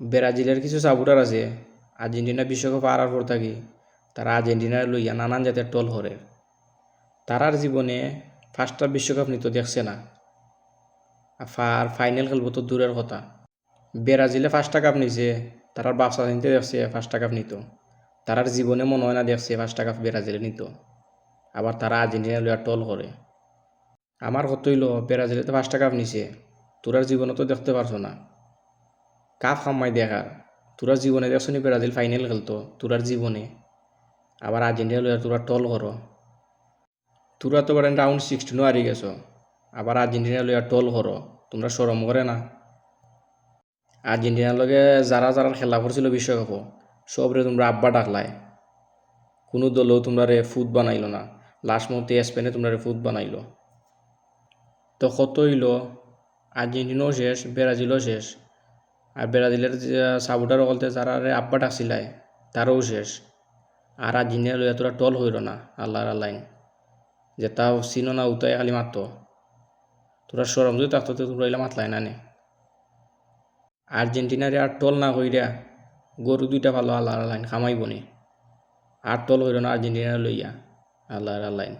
ব্রাজিলের কিছু সাপোর্টার আছে আর্জেন্টিনা বিশ্বকাপ হারার পর থাকি তারা আর্জেন্টিনার লইয়া নানান জাতের টল করে। তারার জীবনে ফার্স্টটা বিশ্বকাপ নিতে দেখছে না, আর ফাইনাল খেলবো তো দূরের কথা। ব্রাজিলে ফার্স্টটা কাপ নিছে, তারার বাপসা চিনতে দেখছে ফার্স্টটা কাপ নিত, তারার জীবনে মনে হয় না দেখছে ফার্স্টটা কাপ ব্রাজিলে নিত। আবার তারা আর্জেন্টিনা লইয়া টল করে। আমার কত হইল ব্রাজিলে তো ফার্স্টটা কাপ নিছে, তোরার জীবনে তো দেখতে পারছো না, কাপ খাম্মাই দেখার। তোরা জীবনে দেখছো নি ব্রাজিল ফাইনাল খেলতো তোরার জীবনে? আবার আর্জেন্টিনা লইয়া তোরা টল করো। তোরা তো বলেন রাউন্ড 16 হারিয়ে গেছো, আবার আর্জেন্টিনা লইয়া টল করো। তোমরা শরম করে না? আর্জেন্টিনার লগে যারা যারা খেলা করছিল বিশ্বকাপও সবরে তোমরা আব্বা ডাকলাই, কোনো দলেও তোমরা রে ফুট বানাইলো না। লাস্ট মুহূর্তে স্পেনে তোমরা রে ফুট বানাইলো। তো কত হইল আর্জেন্টিনাও শেষ, ব্রাজিলও শেষ। আর ব্রাজিলের যে সাপোর্টার বলতে যারা রে আব্বা ডাকছিলাই তারাও শেষ। আর আর্জেন্টিনা লইয়া তোরা টল হইল না আল্লাহর আল্লাইন, যে তাও চিনো না উতাই খালি মাত্র। তোরা সরম যদি থাকতো তো তোরা এলা মাতলাই না নে। আর্জেন্টিনারে আর টল না কইরা গরু দুইটা ভালো আল্লাহর আল্লাইন খামাইবনি। আর টল হইল না আর্জেন্টিনা লইয়া আল্লাহর আল্লাইন।